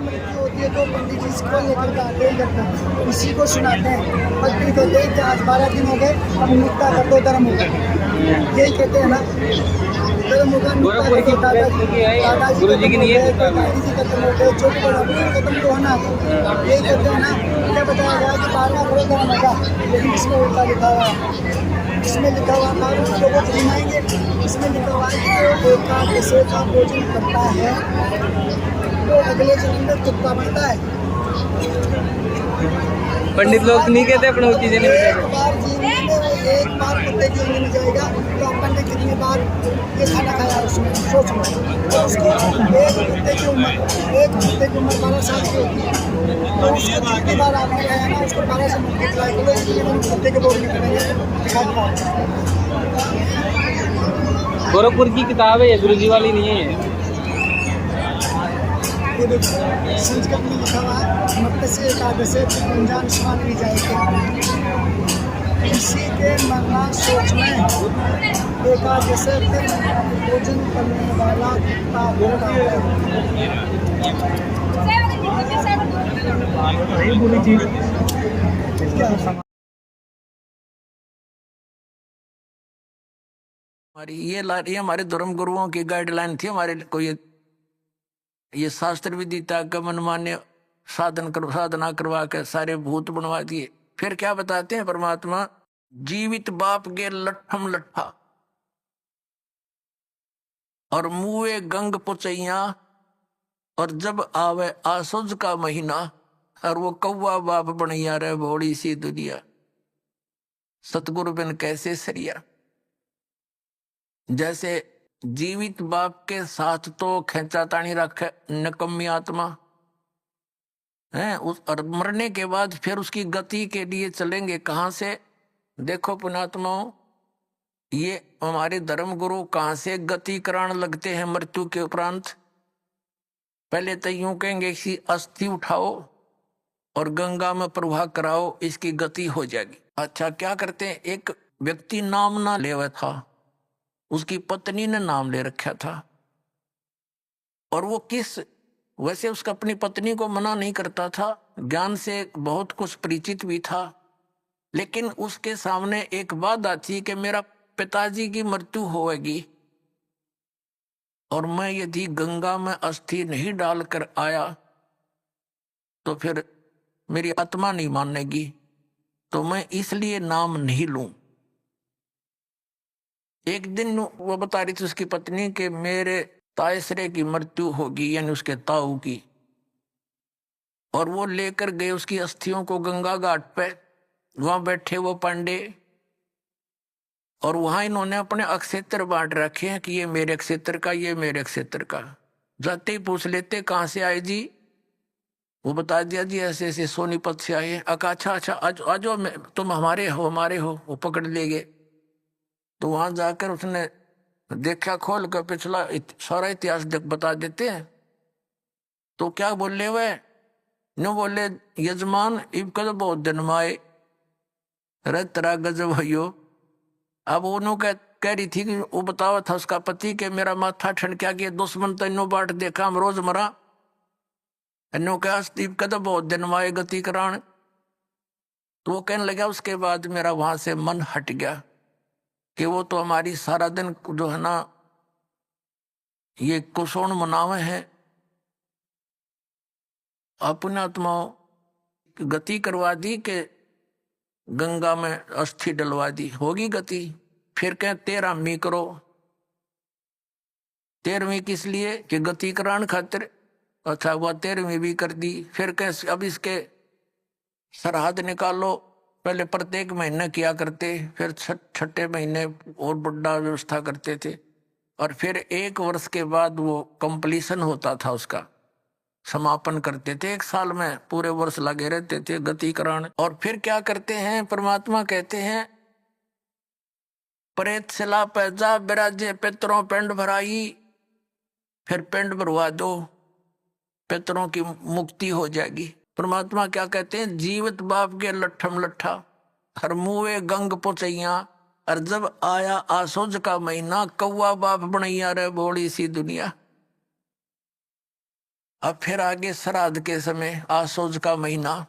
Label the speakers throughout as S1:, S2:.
S1: मृत्यु होती है तो पंडित जी इसको लेकर के आते हैं करते इसी को सुनाते हैं। और फिर कहते हैं कि आज 12 दिन हो गए, अब निपटा कर दो धर्म होगा, यही कहते हैं ना। धर्म होगा
S2: गोरखपुर की गुरु जी की नहीं है,
S1: दादी जी खत्म हो गए, छोटे बड़ा खत्म तो होना, यही कहते हैं ना। क्या बताया गया कि 12 करोड़ धर्म होगा, लेकिन इसमें उल्टा लिखा हुआ है। इसमें लिखा हुआ है लोगों को घुमाएंगे, इसमें लिखा हुआ है कि जो एकादशी का भोजन करता है वो अगले जन्म में कुत्ता बनता है।
S2: पंडित लोग नहीं कहते अपने चीजें नहीं
S1: एक
S2: बताते।
S1: बार जीने में वो एक बार कुत्ते की उंगली में जाएगा तो अपन ने कितनी बार ये खाना खाया उसमें सोच लो। तो उसको एक कुत्ते की उम्र 12 साल की होती है, तो उसको जितनी बार आपने खाया ना उसको 12 से मल्टीप्लाई करो, इसलिए हम कुत्ते के बोल निकलेंगे।
S2: गोरखपुर की किताब है ये, गुरु जी वाली नहीं है।
S1: संस्कृत में लिखा हुआ है मत्स्य एकादशी गुंजान स्नान भी जाएगी। किसी के मरना सोच में एकादशी भोजन करने वाला कुत्ता होता है।
S3: ये हमारे धर्म गुरुओं की गाइडलाइन थी। हमारे को ये शास्त्र विदिता का मनमान्य साधना करवा के सारे भूत बनवा दिए। फिर क्या बताते हैं परमात्मा, जीवित बाप के लट्ठम लट्ठा और मुए गंग पुचैया, और जब आवे आसुज का महीना, और वो कौवा बाप बनैया रे भोड़ी सी दुनिया। सतगुरु बिन कैसे सरिया। जैसे जीवित बाप के साथ तो खेचा तानी रखे नकम्मी आत्मा है उस, और मरने के बाद फिर उसकी गति के लिए चलेंगे कहाँ से। देखो पुणात्माओं, ये हमारे धर्म गुरु कहाँ से गति कराने लगते हैं मृत्यु के उपरांत। पहले तो यूं कहेंगे कि अस्थि उठाओ और गंगा में प्रवाह कराओ, इसकी गति हो जाएगी। अच्छा, क्या करते हैं, एक व्यक्ति नाम ना लेवा था, उसकी पत्नी ने नाम ले रखा था, और वो वैसे उसका अपनी पत्नी को मना नहीं करता था, ज्ञान से बहुत कुछ परिचित भी था, लेकिन उसके सामने एक बात आती है कि मेरा पिताजी की मृत्यु होगी और मैं यदि गंगा में अस्थि नहीं डालकर आया तो फिर मेरी आत्मा नहीं मानेगी, तो मैं इसलिए नाम नहीं लूं। एक दिन वो बता रही थी उसकी पत्नी के मेरे तायसरे की मृत्यु होगी, यानी उसके ताऊ की, और वो लेकर गए उसकी अस्थियों को गंगा घाट पे। वहां बैठे वो पांडे, और वहां इन्होंने अपने अक्षेत्र बांट रखे हैं कि ये मेरे क्षेत्र का, ये मेरे क्षेत्र का। जाते ही पूछ लेते कहाँ से आए जी, वो बता दिया जी ऐसे ऐसे सोनीपत से आए। अच्छा अच्छा, आज आज तुम हमारे हो, वो पकड़ ले गए। तो वहां जाकर उसने देखा, खोल कर पिछला सारा इतिहास बता देते हैं। तो क्या बोले वह, नो बोले यजमान इब कद बहुत दिन माए रे तेरा गजब हो। अब उन्होंने कह रही थी कि वो बतावा था उसका पति के मेरा माथा ठनक्या कि दुश्मन तो इनो बाट देखा हम रोज मरा, इनो क्या इब कद बहुत दिन माए गति करान। तो वो कहने लगा उसके बाद मेरा वहां से मन हट गया कि वो तो हमारी सारा दिन जो है ना ये कुशोण मनावे है। अपने आत्माओं गति करवा दी कि गंगा में अस्थि डलवा दी, होगी गति। फिर कहें 13वीं करो। 13वीं किस लिए कि गति कराने खातिर। अच्छा, वह 13वीं भी कर दी। फिर कहें अब इसके सरहद निकालो। पहले प्रत्येक महीने किया करते, फिर छठे महीने और बड़ा व्यवस्था करते थे, और फिर 1 वर्ष के बाद वो कंप्लीशन होता था, उसका समापन करते थे। 1 साल में पूरे वर्ष लगे रहते थे गति कराने। और फिर क्या करते हैं, परमात्मा कहते हैं प्रेत शिला पैजा बिराजे पितरों पिंड भराई। फिर पिंड भरवा दो, पितरों की मुक्ति हो जाएगी। परमात्मा क्या कहते हैं, जीवित बाप के लट्ठम लट्ठा हर मुए गंग पुचैया, और जब आया आसुज का महीना कौवा बाप बनैया रे बोड़ी सी दुनिया। अब फिर आगे श्राद्ध के समय आसोज का महीना,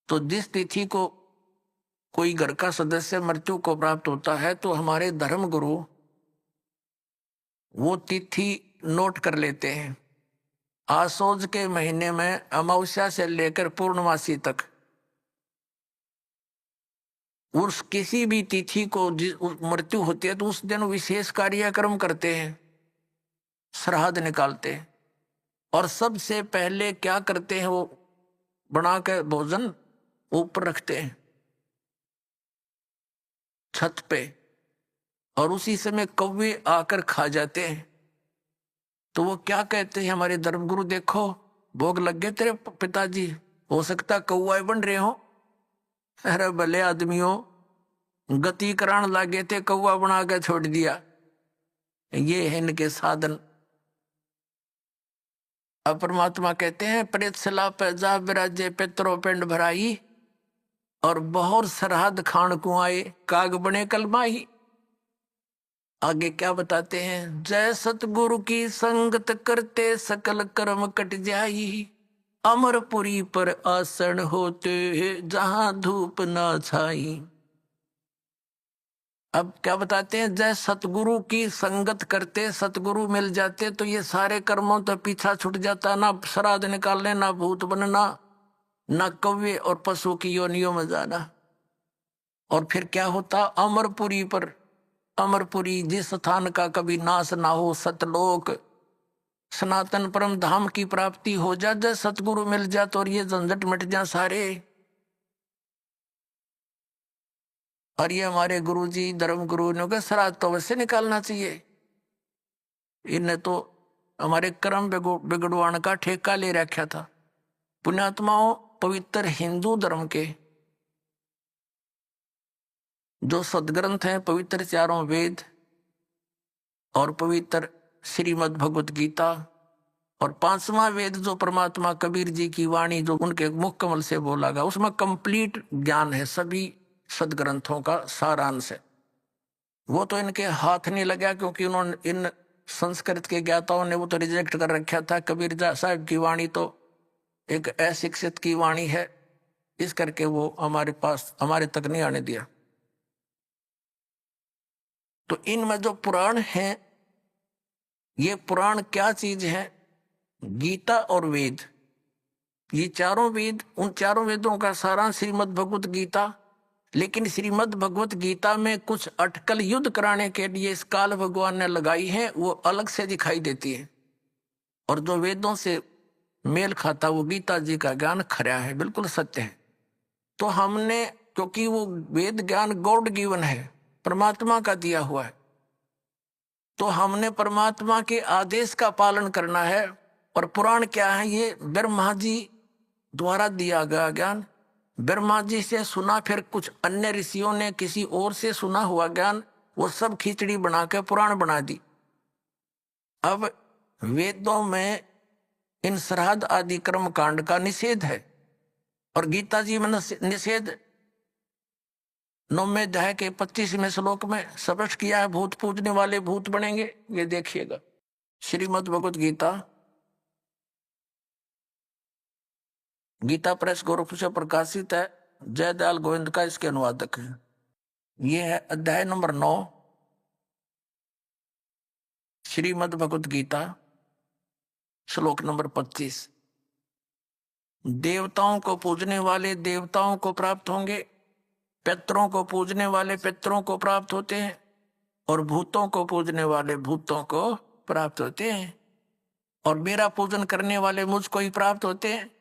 S3: तो जिस तिथि को कोई घर का सदस्य मृत्यु को प्राप्त होता है तो हमारे धर्म गुरु वो तिथि नोट कर लेते हैं। आसोज के महीने में अमावस्या से लेकर पूर्णमासी तक उस किसी भी तिथि को मृत्यु होती है तो उस दिन विशेष कार्यक्रम करते हैं, श्राद्ध निकालते हैं। और सबसे पहले क्या करते हैं, वो बना के भोजन ऊपर रखते हैं छत पे, और उसी समय कौवे आकर खा जाते हैं। तो वो क्या कहते हैं हमारे धर्मगुरु, देखो भोग लग गए तेरे पिताजी, हो सकता कौआ बन रहे हो। अरे भले आदमियों, गति करान लागे थे, कौआ बना के छोड़ दिया। ये है इनके साधन। अब परमात्मा कहते हैं प्रेत सला पैजा विराजे पितरो पिंड भराई, और बहुत श्राद्ध खान को आए काग बने कलमाही। आगे क्या बताते हैं, जय सतगुरु की संगत करते सकल कर्म कट जाई, अमरपुरी पर आसन होते जहां धूप ना छाई। अब क्या बताते हैं, जय सतगुरु की संगत करते सतगुरु मिल जाते तो ये सारे कर्मों तो पीछा छूट जाता, ना श्राद्ध निकालने, ना भूत बनना, ना कौवे और पशु की योनियों में जाना। और फिर क्या होता, अमरपुरी पर, अमरपुरी जिस स्थान का कभी नाश ना हो, सतलोक सनातन परम धाम की प्राप्ति हो जा, जब सतगुरु मिल जा तो और ये झंझट मिट जा सारे। और ये हमारे गुरुजी धर्म गुरु ने कहा श्राद्ध तो वैसे निकालना चाहिए, इन्हें तो हमारे कर्म बिगड़वाण का ठेका ले रखा था। पुण्यात्माओं, पवित्र हिंदू धर्म के जो सदग्रंथ हैं, पवित्र चारों वेद और पवित्र श्रीमद् भगवत गीता, और पांचवा वेद जो परमात्मा कबीर जी की वाणी जो उनके मुख कमल से बोला गया, उसमें कंप्लीट ज्ञान है, सभी सदग्रंथों का सारांश है। वो तो इनके हाथ नहीं लगा, क्योंकि उन्होंने इन संस्कृत के ज्ञाताओं ने वो तो रिजेक्ट कर रखा था। कबीर साहब की वाणी तो एक अशिक्षित की वाणी है, इस करके वो हमारे पास, हमारे तक नहीं आने दिया। तो इनमें जो पुराण हैं, ये पुराण क्या चीज है, गीता और वेद, ये चारों वेद, उन चारों वेदों का सारांश श्रीमद् भगवत गीता। लेकिन श्रीमद् भगवत गीता में कुछ अटकल युद्ध कराने के लिए इस काल भगवान ने लगाई है, वो अलग से दिखाई देती है। और जो वेदों से मेल खाता वो गीता जी का ज्ञान खरा है, बिल्कुल सत्य है। तो हमने, क्योंकि वो वेद ज्ञान गॉड गिवन है, परमात्मा का दिया हुआ है, तो हमने परमात्मा के आदेश का पालन करना है। और पुराण क्या है, ये ब्रह्मा जी द्वारा दिया गया ज्ञान, ब्रह्मा जी से सुना, फिर कुछ अन्य ऋषियों ने किसी और से सुना हुआ ज्ञान, वो सब खिचड़ी बना के पुराण बना दी। अब वेदों में इन श्राद्ध आदि कर्म कांड का निषेध है, और गीता जी में निषेध 9वें अध्याय के 25वें श्लोक में स्पष्ट किया है, भूत पूजने वाले भूत बनेंगे। ये देखिएगा, श्रीमद् भगवत गीता, गीता प्रेस गोरखपुर से प्रकाशित है, जयदयाल गोविंद का इसके अनुवादक है। ये है अध्याय नंबर 9, श्रीमद् भगवत गीता, श्लोक नंबर 25। देवताओं को पूजने वाले देवताओं को प्राप्त होंगे, पितरों को पूजने वाले पितरों को प्राप्त होते हैं, और भूतों को पूजने वाले भूतों को प्राप्त होते हैं, और मेरा पूजन करने वाले मुझको ही प्राप्त होते हैं।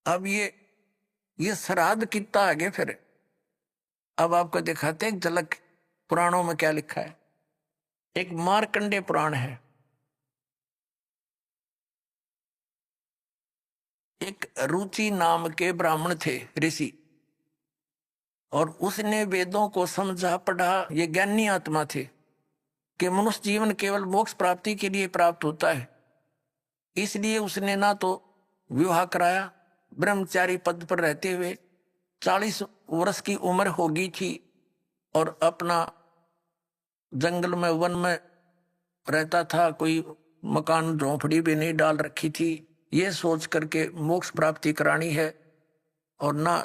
S3: अब ये श्राद्ध कितना आगे, फिर अब आपको दिखाते हैं झलक पुराणों में क्या लिखा है। एक मार्कंडेय पुराण है, एक रुचि नाम के ब्राह्मण थे, ऋषि, और उसने वेदों को समझा पढ़ा। ये ज्ञानी आत्मा थे कि मनुष्य जीवन केवल मोक्ष प्राप्ति के लिए प्राप्त होता है, इसलिए उसने ना तो विवाह कराया, ब्रह्मचारी पद पर रहते हुए 40 वर्ष की उम्र हो गई थी, और अपना जंगल में वन में रहता था, कोई मकान झोंपड़ी भी नहीं डाल रखी थी, ये सोच करके मोक्ष प्राप्ति करानी है और ना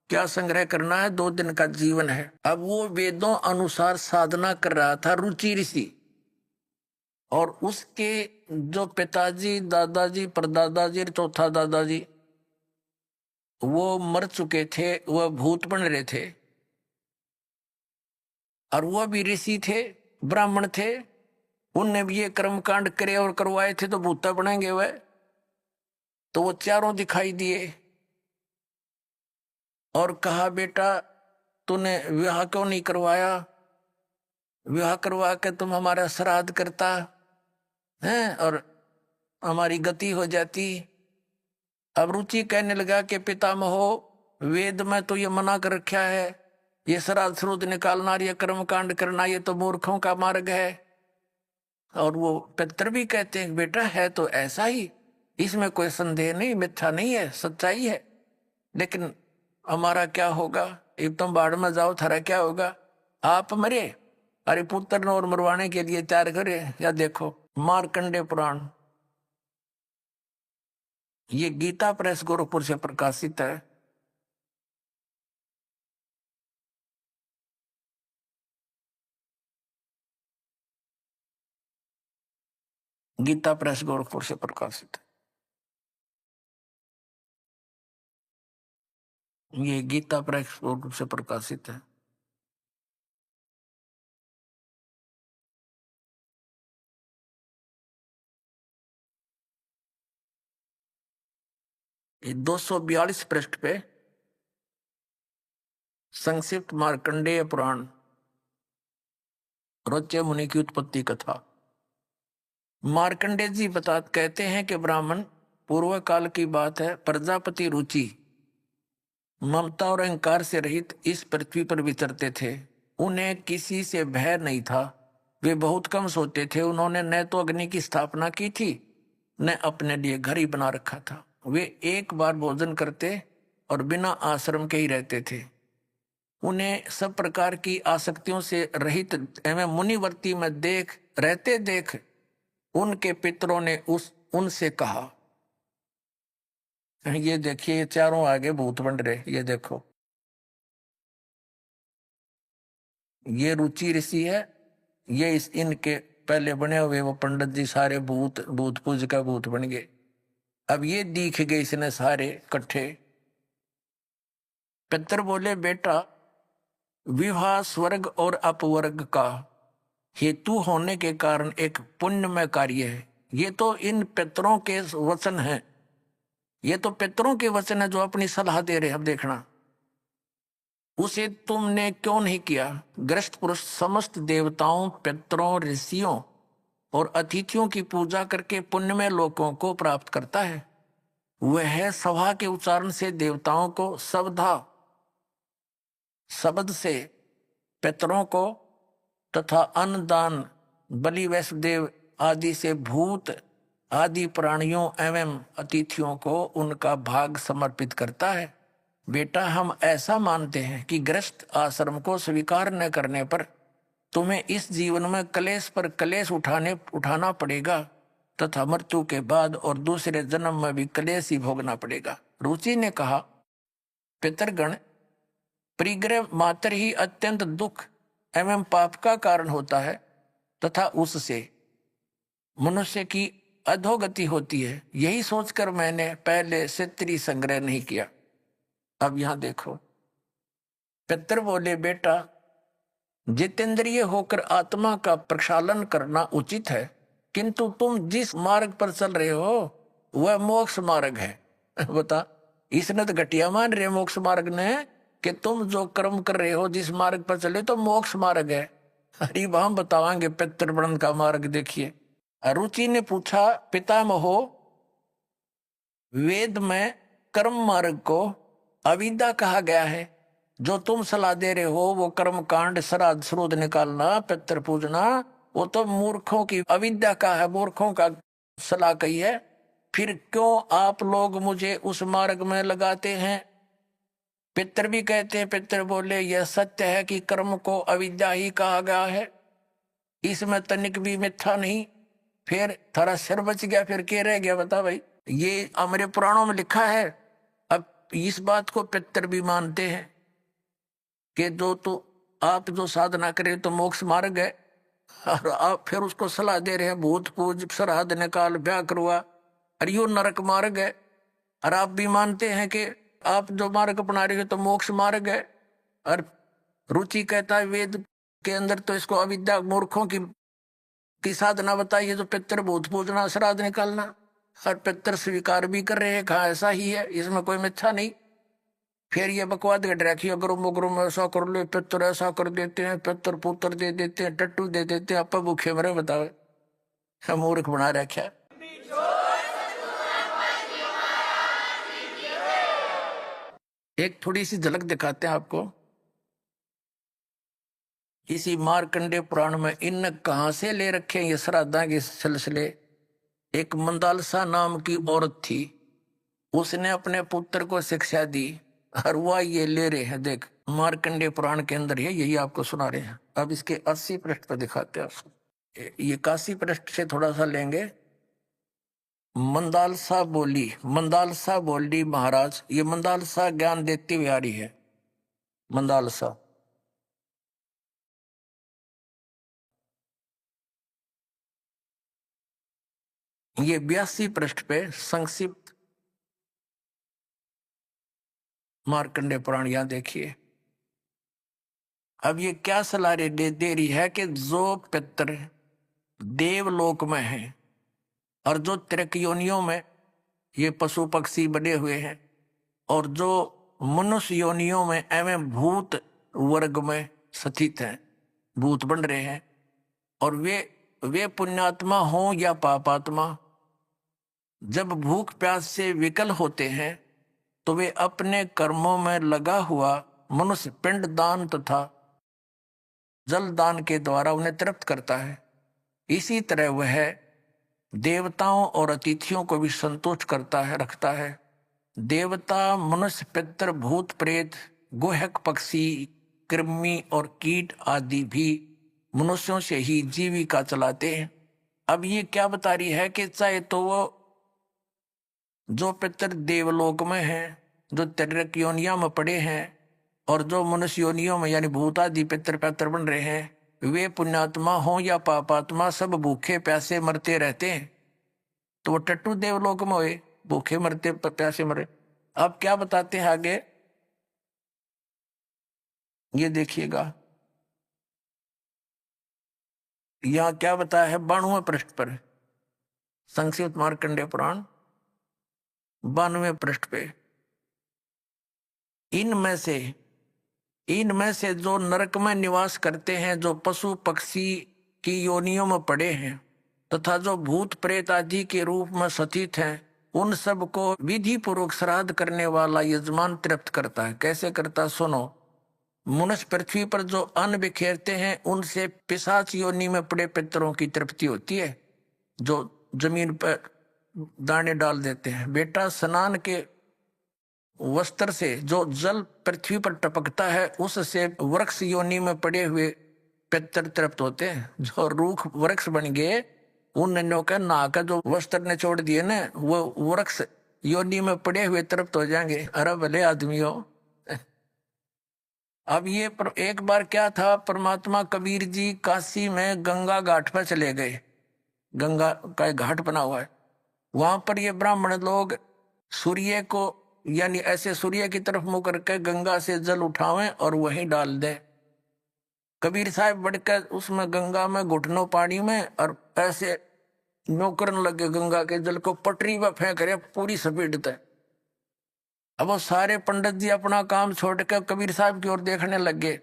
S3: क्या संग्रह करना है, 2 दिन का जीवन है। अब वो वेदों अनुसार साधना कर रहा था रुचि ऋषि, और उसके जो पिताजी, दादाजी, परदादाजी और चौथा दादाजी वो मर चुके थे, वह भूत बन रहे थे, और वह भी ऋषि थे, ब्राह्मण थे, उनने भी ये कर्म कांड करे और करवाए थे, तो भूता बनेंगे वह। तो वो चारों दिखाई दिए और कहा, बेटा तूने विवाह क्यों नहीं करवाया, विवाह करवा के तुम हमारा श्राद्ध करता है और हमारी गति हो जाती। अब रुचि कहने लगा कि पितामहो, वेद में तो ये मना कर रखा है, ये श्राद्ध श्रुद्ध निकालना, ये कर्म कांड करना, ये तो मूर्खों का मार्ग है। और वो पितर भी कहते हैं, बेटा है तो ऐसा ही, इसमें कोई संदेह नहीं, मिथ्या नहीं है, सच्चाई है, लेकिन हमारा क्या होगा, एक तुम बाढ़ में जाओ, थारा क्या होगा, आप मरे, अरे पुत्र और मरवाने के लिए तैयार करे। या देखो मार्कंडे पुराण, ये गीता प्रेस गोरखपुर से प्रकाशित है। गीता प्रेस गोरखपुर से प्रकाशित है, ये गीता प्रेस गोरखपुर से प्रकाशित है। ये 242 पृष्ठ पे संक्षिप्त मार्कंडेय पुराण, रोच्य मुनि की उत्पत्ति कथा। मार्कंडेय जी कहते हैं कि ब्राह्मण पूर्व काल की बात है, प्रजापति रुचि ममता और अहंकार से रहित इस पृथ्वी पर विचरते थे। उन्हें किसी से भय नहीं था, वे बहुत कम सोते थे। उन्होंने न तो अग्नि की स्थापना की थी, न अपने लिए घर ही बना रखा था। वे एक बार भोजन करते और बिना आश्रम के ही रहते थे। उन्हें सब प्रकार की आसक्तियों से रहित एवं मुनिवर्ती में देख उनके पितरों ने उनसे कहा, ये देखिए ये चारों आगे भूत बन रहे, ये देखो ये रुचि ऋषि है, ये इनके पहले बने हुए वो पंडित जी सारे भूत पूज का भूत बन गए। अब ये दिख गए इसने सारे इकट्ठे। पितर बोले, बेटा विवाह स्वर्ग और अपवर्ग का हेतु होने के कारण एक पुण्यमय कार्य है। ये तो इन पितरों के वचन हैं, ये तो पितरों के वचन है जो अपनी सलाह दे रहे हैं। अब देखना, उसे तुमने क्यों नहीं किया। ग्रस्त पुरुष समस्त देवताओं, पितरों, ऋषियों और अतिथियों की पूजा करके पुण्यमय लोकों को प्राप्त करता है। वह सभा के उच्चारण से देवताओं को, शब्द से पितरों को तथा अन्नदान, बलि, वैष्णदेव आदि से भूत आदि प्राणियों एवं अतिथियों को उनका भाग समर्पित करता है। बेटा हम ऐसा मानते हैं कि गृहस्थ आश्रम को स्वीकार न करने पर तुम्हें इस जीवन में कलेश पर कलेश उठाना पड़ेगा तथा मृत्यु के बाद और दूसरे जन्म में भी कलेश ही भोगना पड़ेगा। रुचि ने कहा, पितरगण, परिग्रह मात्र ही अत्यंत दुख एवं पाप का कारण होता है तथा उससे मनुष्य की अधोगति होती है। यही सोचकर मैंने पहले से स्त्री संग्रह नहीं किया। अब यहां देखो, पितर बोले, बेटा जितेंद्रिय होकर आत्मा का प्रक्षालन करना उचित है, किंतु तुम जिस मार्ग पर चल रहे हो वह मोक्ष मार्ग है। बता, इसने तो घटिया मान रहे मोक्ष मार्ग ने कि तुम जो कर्म कर रहे हो जिस मार्ग पर चले तो मोक्ष मार्ग है। अरे हम बतावांगे पितृवर्ण का मार्ग। देखिए, रुचि ने पूछा, पितामहो, वेद में कर्म मार्ग को अविद्या कहा गया है, जो तुम सलाह दे रहे हो वो कर्म कांड, श्राद्ध श्रुद्ध निकालना, पितृ पूजना, वो तो मूर्खों की अविद्या का है, मूर्खों का सलाह कही है। फिर क्यों आप लोग मुझे उस मार्ग में लगाते हैं। पितर भी कहते हैं, पितर बोले, यह सत्य है कि कर्म को अविद्या ही कहा गया है, इसमें तनिक भी मिथ्या नहीं। फिर थारा सिर बच गया, फिर क्या रह गया बता भाई। ये हमारे पुराणों में लिखा है। अब इस बात को पितर भी मानते हैं कि जो तो आप जो साधना करे तो मोक्ष मार्ग है, और आप फिर उसको सलाह दे रहे हैं भूत पूज श्राद्ध निकाल ब्याह करवा, और यो नरक मार्ग है। और आप भी मानते हैं कि आप जो मार्ग अपना रहे हो तो मोक्ष मार्ग है। और रुचि कहता है वेद के अंदर तो इसको अविद्या मूर्खों की साधना बताइए, तो पितर भूत पूजना श्राद्ध निकालना, और पितर स्वीकार भी कर रहे हैं, कहा ऐसा ही है, इसमें कोई मिथ्या नहीं। फिर ये बकवाद गट रखी, अगर मुगरों में ऐसा कर लो, पितर ऐसा कर देते हैं, पितर पुत्र दे देते हैं, टट्टू दे देते हैं, आपा भूखे मरे बतावे, मूर्ख बना रखा है। एक थोड़ी सी झलक दिखाते हैं आपको इसी मार्कंडे पुराण में। इन कहां से ले रखे ये श्राद्धा के सिलसिले। एक मंदालसा नाम की औरत थी, उसने अपने पुत्र को शिक्षा दी, और वह ये ले रहे हैं। देख मार्कंडे पुराण के अंदर है, यही आपको सुना रहे हैं। अब इसके 80 पृष्ठ पर दिखाते हैं आपको। ये 81 पृष्ठ से थोड़ा सा लेंगे। मंदालसा बोली महाराज, ये मंदालसा ज्ञान देती हुई आ रही है। मंदालसा ये 82 पृष्ठ पे संक्षिप्त मार्कंडे पुराण यहां देखिए। अब ये क्या सलाह दे रही है कि जो पितर देवलोक में है और जो त्रिक योनियों में ये पशु पक्षी बने हुए हैं, और जो मनुष्य योनियों में एवं भूत वर्ग में स्थित हैं, भूत बन रहे हैं, और वे पुण्यात्मा हों या पापात्मा, जब भूख प्यास से विकल होते हैं तो वे अपने कर्मों में लगा हुआ मनुष्य पिंड दान तथा जल दान के द्वारा उन्हें तृप्त करता है। इसी तरह वह देवताओं और अतिथियों को भी संतुष्ट करता है, रखता है। देवता, मनुष्य, पितर, भूत प्रेत, गुहक पक्षी, कृमि और कीट आदि भी मनुष्यों से ही जीविका चलाते हैं। अब ये क्या बता रही है कि चाहे तो वो जो पितर देवलोक में हैं, जो त्रिक योनिया में पड़े हैं, और जो मनुष्य योनियों में यानी भूत आदि पितर पैतर बन रहे हैं, वे पुण्यात्मा हों या पापात्मा, सब भूखे प्यासे मरते रहते हैं। तो वो टट्टू देवलोक में हुए, भूखे मरते प्यासे मरे। अब क्या बताते हैं आगे, ये देखिएगा यहां क्या बताया है 92वें पृष्ठ पर, संक्षिप्त मार्कंडेय पुराण 92वें पृष्ठ पे। इनमें से जो नरक में निवास करते हैं, जो पशु पक्षी की योनियों में पड़े हैं, तथा जो भूत प्रेत आदि के रूप में स्थित हैं, उन सब को विधि पूर्वक श्राद्ध करने वाला यजमान तृप्त करता है। कैसे करता सुनो। मनुष्य पृथ्वी पर जो अन्न बिखेरते हैं, उनसे पिशाच योनि में पड़े पितरों की तृप्ति होती है, जो जमीन पर दाने डाल देते हैं। बेटा, स्नान के वस्त्र से जो जल पृथ्वी पर टपकता है, उससे वृक्ष योनि में पड़े हुए पितर तृप्त होते हैं। जो रूख वृक्ष बन गए, उन नन्हों का नहा जो वस्त्र ने छोड़ दिए ना, वो वृक्ष योनि में पड़े हुए तृप्त हो जाएंगे। अरे भले आदमियों। अब ये एक बार क्या था, परमात्मा कबीर जी काशी में गंगा घाट पर चले गए। गंगा का एक घाट बना हुआ है, वहां पर ये ब्राह्मण लोग सूर्य को यानी ऐसे सूर्य की तरफ मुंह करके गंगा से जल उठावें और वहीं डाल दें। कबीर साहब बढ़कर उसमें गंगा में घुटनों पानी में और ऐसे नौकरन लगे, गंगा के जल को पटरी पर फेंक रहे पूरी स्पीड तक। अब वो सारे पंडित जी अपना काम छोड़ कर कबीर साहब की ओर देखने लगे।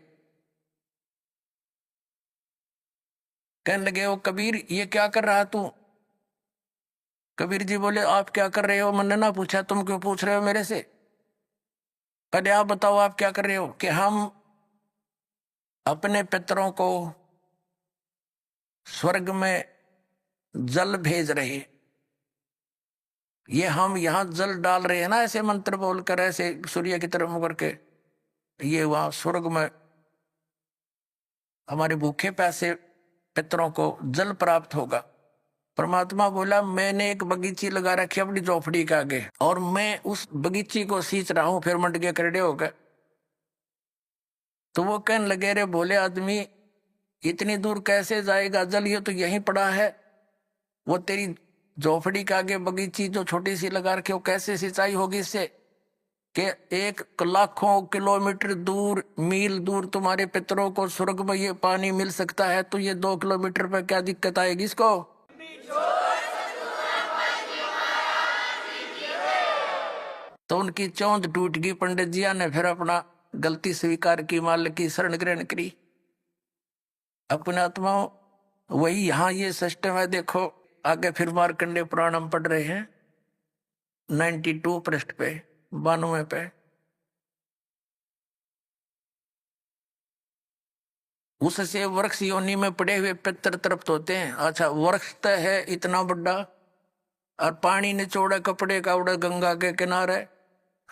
S3: कहने लगे, वो कबीर ये क्या कर रहा तू? कबीर जी बोले, आप क्या कर रहे हो? मैंने ना पूछा, तुम क्यों पूछ रहे हो मेरे से? कहते, आप बताओ आप क्या कर रहे हो? कि हम अपने पितरों को स्वर्ग में जल भेज रहे, ये हम यहां जल डाल रहे हैं ना, ऐसे मंत्र बोलकर ऐसे सूर्य की तरफ मुंह करके, ये वहां स्वर्ग में हमारे भूखे प्यासे पितरों को जल प्राप्त होगा। परमात्मा बोला मैंने एक बगीची लगा रखी अपनी झोपड़ी के आगे और मैं उस बगीची को सींच रहा हूं। फिर मंड के करड़े हो गए। तो वो कहने लगे रे भोले आदमी इतनी दूर कैसे जाएगा, जल ये तो यहीं पड़ा है। वो तेरी झोपड़ी के आगे बगीची जो छोटी सी लगा रखी वो कैसे सिंचाई होगी इससे कि एक लाखों किलोमीटर दूर मील दूर तुम्हारे पितरों को स्वर्ग में ये पानी मिल सकता है, तो ये 2 किलोमीटर पर क्या दिक्कत आएगी इसको। तो उनकी चौंध टूट गई। पंडित जिया ने फिर अपना गलती स्वीकार की, माल की शरण ग्रहण करी अपने आत्माओं। वही यहां ये सिस्टम है। देखो आगे फिर मार्कंडे पुराण हम पढ़ रहे हैं 92 पृष्ठ पे 92 पे। उससे वृक्ष योनि में पड़े हुए पितर तृप्त होते हैं। अच्छा वृक्ष तो है इतना बड़ा और पानी निचोड़ा कपड़े का उड़ा गंगा के किनारे,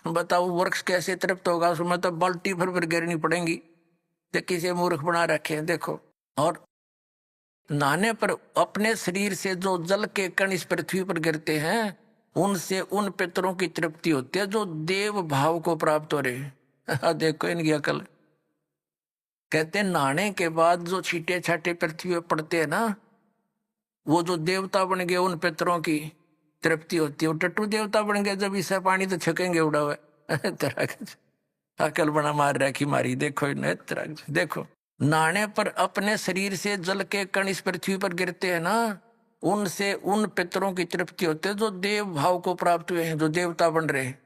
S3: बताओ वृक्ष कैसे तृप्त होगा। उसमें तो बाल्टी भर गिरनी पड़ेगी। जो किसी मूर्ख बना रखे हैं देखो। और नहाने पर अपने शरीर से जो जल के कण इस पृथ्वी पर गिरते हैं उनसे उन पितरों की तृप्ति होती है जो देव भाव को प्राप्त हो रहे हैं। देखो इनकी अकल। कहते हैं नहाने के बाद जो छींटे छाटे पृथ्वी पर पड़ते हैं ना, वो जो देवता बन गए उन पितरों की तृप्ति होती है। वो टट्टू देवता बन गए जब इससे पानी तो छकेंगे उड़ा हुआ। अकल बना मार रखी मारी। देखो देखो नहाने पर अपने शरीर से जल के कण इस पृथ्वी पर गिरते हैं ना, उनसे उन पितरों की तृप्ति होती है जो देव भाव को प्राप्त हुए हैं, जो देवता बन रहे हैं।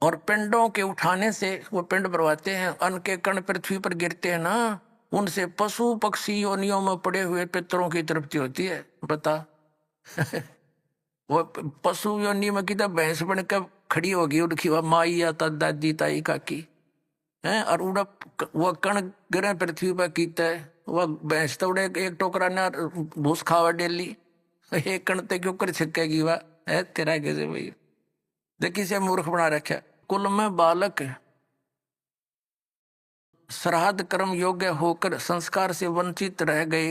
S3: और पिंडों के उठाने से वो पिंड भरवाते हैं, अन्न के कण पृथ्वी पर गिरते हैं ना, उनसे पशु पक्षी योनियों में पड़े हुए पितरों की तृप्ति होती है। बता वो पशु योनि में की भैंस बनकर खड़ी होगी उड़की वह माई या दादी ताई काकी है, और उड़ा वह कण गिरे पृथ्वी पर कीता है। वह भैंस तो उड़े एक टोकरा ने भूस खावा डेली, एक कण ते क्यों कर छिकेगी वह है तेरा कैसे भाई। देखिए से मूर्ख बना रखा। कुल में बालक श्राद्ध कर्म योग्य होकर संस्कार से वंचित रह गए,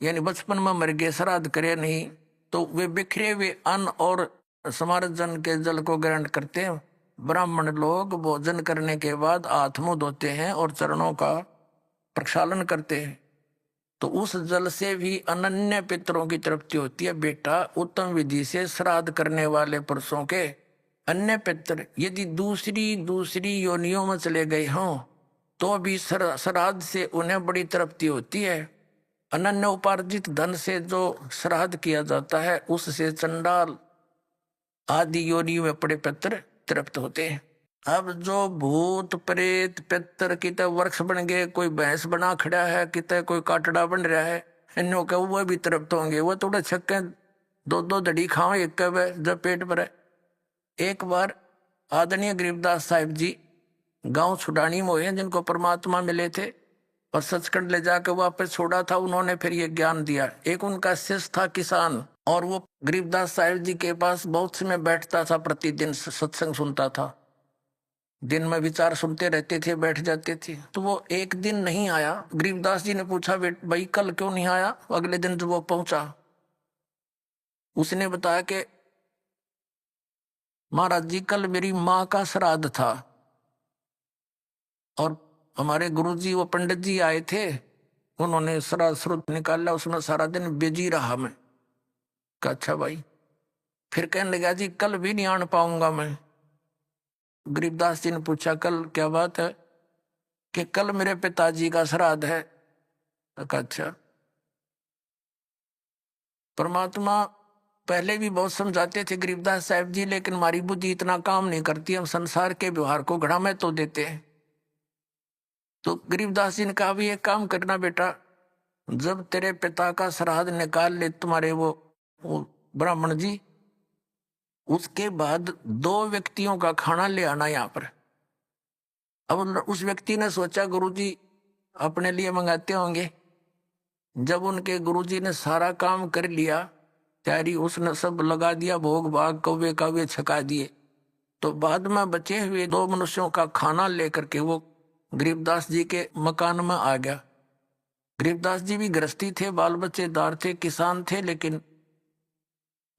S3: यानी बचपन में मर गए, श्राद्ध करे नहीं, तो वे बिखरे हुए अन्न और समार्जन के जल को ग्रहण करते हैं। ब्राह्मण लोग भोजन करने के बाद हाथ मुंह धोते हैं और चरणों का प्रक्षालन करते हैं, तो उस जल से भी अनन्य पितरों की तृप्ति होती है। बेटा उत्तम विधि से श्राद्ध करने वाले पुरुषों के अन्य पितर यदि दूसरी योनियों में चले गए हों तो भी श्राद्ध से उन्हें बड़ी तृप्ति होती है। अनन्य उपार्जित धन से जो श्राद्ध किया जाता है उससे चंडाल आदि योनि में पड़े पितर तृप्त होते हैं। अब जो भूत प्रेत पितर कितने वृक्ष बन गए, कोई भैंस बना खड़ा है, कितने कोई काटड़ा बन रहा है, इन्हों के वो भी तृप्त होंगे। वो थोड़े छक्के 2-2 दड़ी खाओ एक जब पेट भरे। एक बार आदरणीय गरीबदास साहिब जी गांव छुड़ानी में हुए, जिनको परमात्मा मिले थे और सचखंड ले जाकर वापस छोड़ा था, उन्होंने फिर ये ज्ञान दिया। एक उनका शिष्य था किसान, और वो गरीबदास साहिब जी के पास बहुत समय बैठता था, प्रतिदिन सत्संग सुनता था, दिन में विचार सुनते रहते थे, बैठ जाते थे। तो वो एक दिन नहीं आया। गरीबदास जी ने पूछा भाई कल क्यों नहीं आया। अगले दिन जब वो पहुंचा उसने बताया कि महाराज जी कल मेरी माँ का श्राद्ध था और हमारे गुरुजी वो पंडित जी आए थे, उन्होंने श्राद्ध श्रुत निकाला, उसमें सारा दिन बिजी रहा मैं। कहा अच्छा भाई। फिर कहने लगा जी कल भी नहीं आन पाऊंगा मैं। गरीबदास जी ने पूछा कल क्या बात है, कि कल मेरे पिताजी का श्राद्ध है। कहा अच्छा। परमात्मा पहले भी बहुत समझाते थे गरीबदास साहब जी, लेकिन हमारी बुद्धि इतना काम नहीं करती, हम संसार के व्यवहार को घड़ा में तो देते हैं। तो गरीबदास जी ने कहा भी एक काम करना बेटा, जब तेरे पिता का श्राद्ध निकाल ले तुम्हारे वो ब्राह्मण जी, उसके बाद 2 व्यक्तियों का खाना ले आना यहाँ पर। अब उस व्यक्ति ने सोचा गुरुजी अपने लिए मंगाते होंगे। जब उनके गुरुजी ने सारा काम कर लिया, तैयारी उसने सब लगा दिया, भोग भाग कौवे कावे छका दिए, तो बाद में बचे हुए 2 मनुष्यों का खाना लेकर के वो गरीबदास जी के मकान में आ गया। गरीबदास जी भी गृहस्थी थे, बाल बच्चेदार थे, किसान थे, लेकिन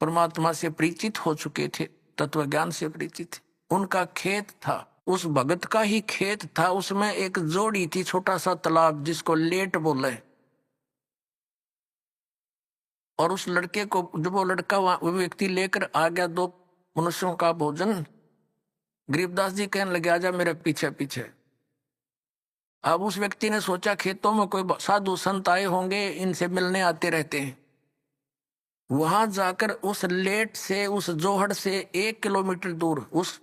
S3: परमात्मा से परिचित हो चुके थे, तत्व ज्ञान से परिचित थे। उनका खेत था, उस भगत का ही खेत था, उसमें एक जोड़ी थी, छोटा सा तालाब जिसको लेट बोले। और उस लड़के को, जब वो लड़का वो व्यक्ति लेकर आ गया 2 मनुष्यों का भोजन, गरीबदास जी कहने लगे आजा मेरे पीछे पीछे। अब उस व्यक्ति ने सोचा खेतों में कोई साधु संत आए होंगे, इनसे मिलने आते रहते हैं। वहां जाकर उस लेट से, उस जोहड़ से 1 किलोमीटर दूर उस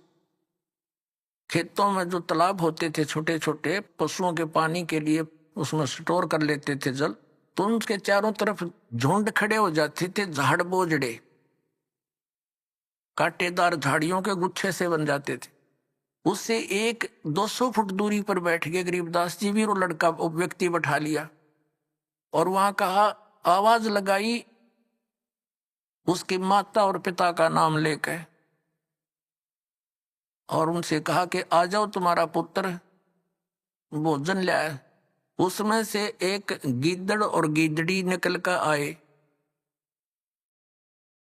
S3: खेतों में जो तालाब होते थे छोटे छोटे, पशुओं के पानी के लिए उसमें स्टोर कर लेते थे जल, तो उनके चारों तरफ झुंड खड़े हो जाते थे, झाड़ बोझड़े कांटेदार झाड़ियों के गुच्छे से बन जाते थे। उससे 200 फुट दूरी पर बैठ गए गरीबदास जी भी, वो लड़का व्यक्ति बैठा लिया और वहां कहा, आवाज लगाई उसकी माता और पिता का नाम लेकर, और उनसे कहा कि आ जाओ तुम्हारा पुत्र भोजन लाए। उसमें से एक गीदड़ और गीदड़ी निकल कर आए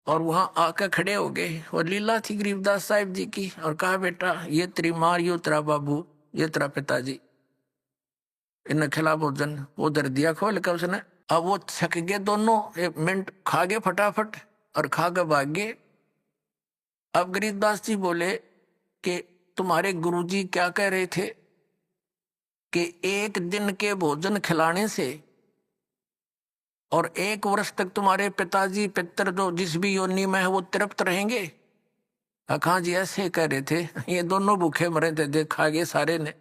S3: और वहां आकर खड़े हो गए। और लीला थी गरीबदास साहिब जी की, और कहा बेटा ये तेरी माँ, यो तेरा बाबू, ये तेरा पिताजी, इन्हें खिला भोजन। वो दर दिया खोल कर उसने। अब वो छक गए दोनों, 1 मिनट खा गए फटाफट और खा कर भाग गए। अब गरीबदास जी बोले कि तुम्हारे गुरुजी क्या कह रहे थे कि 1 दिन के भोजन खिलाने से और 1 वर्ष तक तुम्हारे पिताजी पितर जो जिस भी योनि में है वो तृप्त रहेंगे। अखा जी ऐसे कह रहे थे, ये दोनों भूखे मरे थे, देखा गए सारे ने,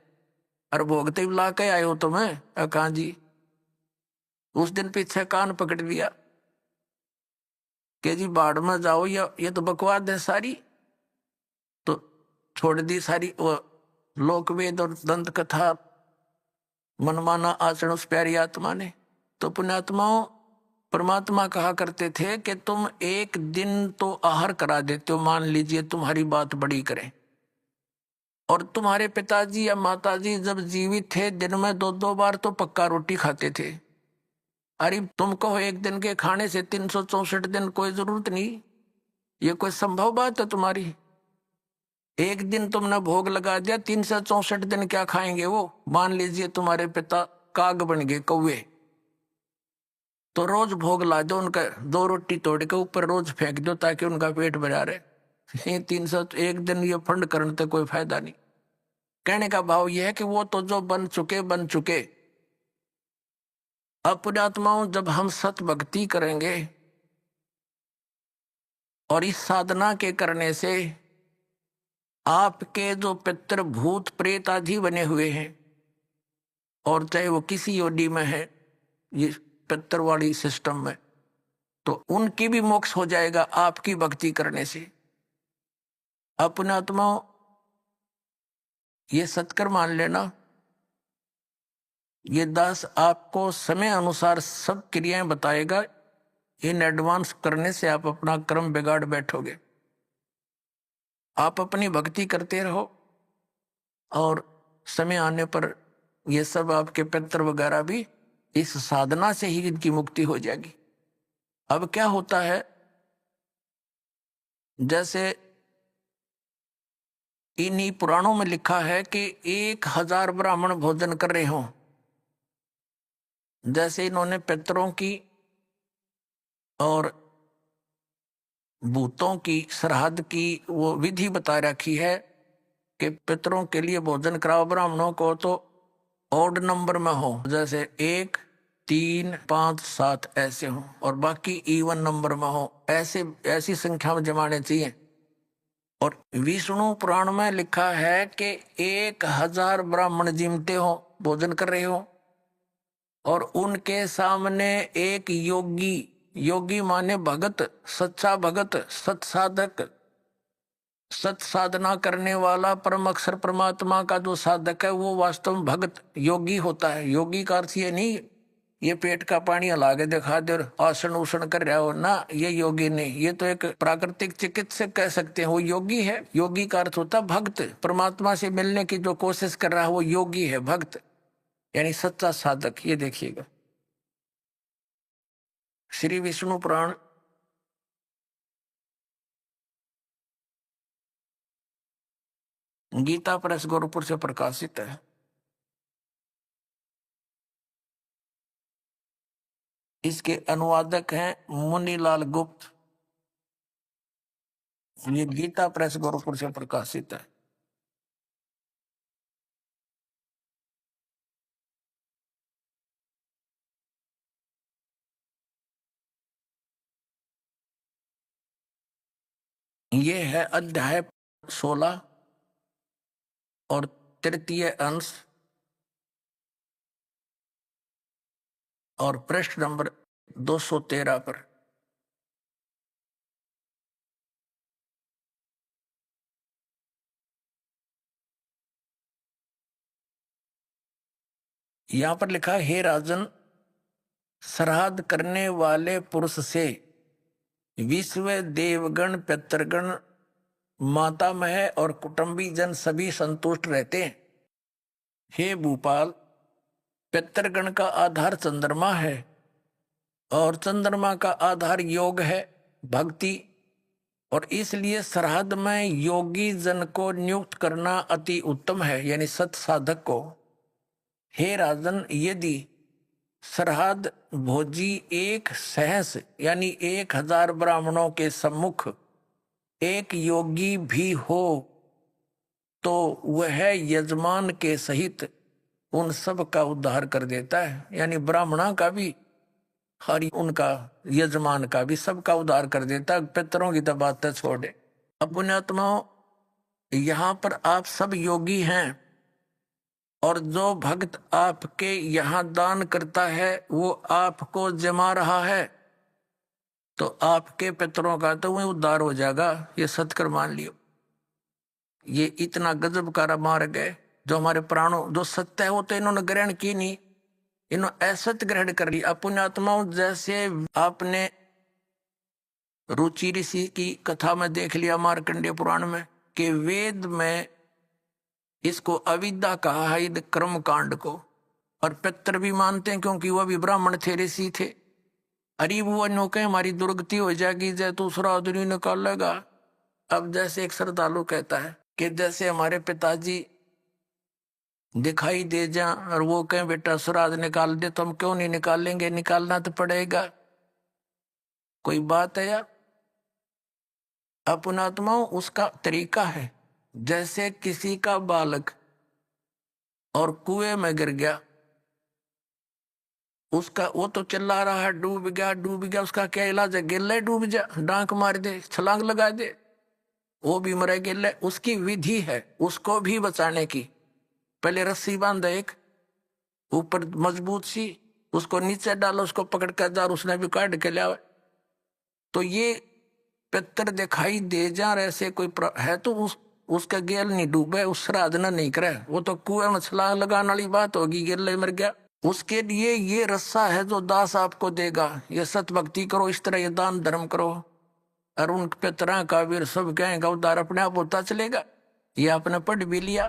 S3: और भोगते ला के आए हो तुम्हें। अखा जी उस दिन पीछे कान पकड़ लिया कि जी बाढ़ में जाओ, या ये तो बकवाद है सारी, तो छोड़ दी सारी वो लोकवेद और दंत कथा, मनमाना आचरण उस प्यारी आत्मा ने। तो पुण्यात्माओं, परमात्मा कहा करते थे कि तुम 1 दिन तो आहार करा देते हो, मान लीजिए तुम्हारी बात बड़ी करें, और तुम्हारे पिताजी या माताजी जब जीवित थे दिन में 2-2 बार तो पक्का रोटी खाते थे। अरे तुम कहो 1 दिन के खाने से 364 दिन, कोई जरूरत नहीं, ये कोई संभव बात है तुम्हारी? 1 दिन तुमने भोग लगा दिया, 364 दिन क्या खाएंगे वो? मान लीजिए तुम्हारे पिता काग बन गए, कौवे, तो रोज भोग ला दो उनका, 2 रोटी तोड़ के ऊपर रोज फेंक दो ताकि उनका पेट भरा रहे। ये 301 दिन ये फंड करने से कोई फायदा नहीं। कहने का भाव यह है कि वो तो जो बन चुके। अब पुण्यात्माओं, जब हम सत भक्ति करेंगे और इस साधना के करने से आपके जो पितृ भूत प्रेत आदि बने हुए हैं, और चाहे वो किसी योनि में है ये पितर वाली सिस्टम में, तो उनकी भी मोक्ष हो जाएगा आपकी भक्ति करने से। अपने आत्माओं, ये सत्कर मान लेना, ये दास आपको समय अनुसार सब क्रियाएं बताएगा। इन एडवांस करने से आप अपना क्रम बिगाड़ बैठोगे। आप अपनी भक्ति करते रहो और समय आने पर ये सब आपके पितर वगैरह भी इस साधना से ही इनकी मुक्ति हो जाएगी। अब क्या होता है, जैसे इन्हीं पुराणों में लिखा है कि 1000 ब्राह्मण भोजन कर रहे हों, जैसे इन्होंने पितरों की और भूतों की श्राद्ध की वो विधि बता रखी है कि पितरों के लिए भोजन कराओ, ब्राह्मणों को तो ऑड नंबर में हो, जैसे 1, 3, 5, 7 ऐसे हो, और बाकी इवन नंबर में हो, ऐसी संख्या में जमाने चाहिए। और विष्णु पुराण में लिखा है कि 1000 ब्राह्मण जिमते हो, भोजन कर रहे हो, और उनके सामने एक योगी माने भगत, सच्चा भगत, सत्साधक, सत साधना करने वाला, परम अक्षर परमात्मा का जो साधक है वो वास्तव में भगत योगी होता है। योगी का अर्थ ये नहीं ये पेट का पानी हला के दिखा दे और आसन उसन कर रहा हो ना, ये योगी नहीं, ये तो एक प्राकृतिक चिकित्सक कह सकते हैं, वो योगी है। योगी का अर्थ होता है भक्त, परमात्मा से मिलने की जो कोशिश कर रहा है वो योगी है, भक्त यानी सच्चा साधक। ये देखिएगा, श्री विष्णु पुराण गीता प्रेस गोरखपुर से प्रकाशित है। इसके अनुवादक हैं मुनीलाल गुप्त। ये गीता प्रेस गोरखपुर से प्रकाशित है। ये है अध्याय 16 और तृतीय अंश और पृष्ठ नंबर 213 पर। यहां पर लिखा है, हे राजन, श्राद्ध करने वाले पुरुष से विश्व देवगण, पितृगण, मातामह और कुटुंबी जन सभी संतुष्ट रहते हैं। हे भूपाल, पितृगण का आधार चंद्रमा है और चंद्रमा का आधार योग है, भक्ति, और इसलिए श्राद्ध में योगी जन को नियुक्त करना अति उत्तम है, यानी सत साधक को। हे राजन, यदि श्राद्ध भोजी एक सहस यानी 1000 ब्राह्मणों के सम्मुख एक योगी भी हो तो वह यजमान के सहित उन सब का उद्धार कर देता है, यानी ब्राह्मणा का भी और उनका यजमान का भी सबका उद्धार कर देता है। पितरों की तो बात छोड़े। अब पुण्यात्माओं, यहाँ पर आप सब योगी हैं और जो भक्त आपके यहाँ दान करता है वो आपको जमा रहा है, तो आपके पितरों का तो वही उद्धार हो जाएगा। ये सत्कर मान लियो। ये इतना गजब का मार्ग है जो हमारे प्राणों, जो सत्य है वो तो इन्होंने ग्रहण की नहीं, इन्होंने असत्य ग्रहण कर लिया। पुण्यात्माओं, जैसे आपने रुचि ऋषि की कथा में देख लिया मार्कंडेय पुराण में कि वेद में इसको अविद्या कहा है, कर्म कांड को, और पितर भी मानते हैं क्योंकि वह भी ब्राह्मण थे, ऋषि थे। अरे वो नौके हमारी दुर्गति हो जाएगी जय तू श्राद्ध नहीं निकालेगा। अब जैसे एक श्रद्धालु कहता है कि जैसे हमारे पिताजी दिखाई दे जा और वो कहें बेटा श्राद्ध निकाल दे, तो हम क्यों नहीं निकालेंगे? निकालना तो पड़ेगा। कोई बात है यार? अपनात्माओं, उसका तरीका है। जैसे किसी का बालक और कुएं में गिर गया, उसका वो तो चिल्ला रहा है डूब गया डूब गया, उसका क्या इलाज है? गिल्ले डूब जा, डांक मार दे, छलांग लगा दे, वो भी मरे गिल्ले। उसकी विधि है उसको भी बचाने की। पहले रस्सी बांध एक ऊपर मजबूत सी, उसको नीचे डालो, उसको पकड़ कर जा, उसने भी काट के लिया। तो ये पितर दिखाई दे जा ऐसे कोई है तो उसका गेल नहीं डूबे, उस श्राद्ध नहीं करे, वो तो कुएं में छलांग लगाने वाली बात होगी, गिल्ले मर गया। उसके लिए ये रस्सा है जो दास आपको देगा। ये सत भक्ति करो, इस तरह ये दान धर्म करो, और उन पितरा का वीर सब कहेगा उद्धार अपने आप होता चलेगा। ये आपने पढ़ भी लिया।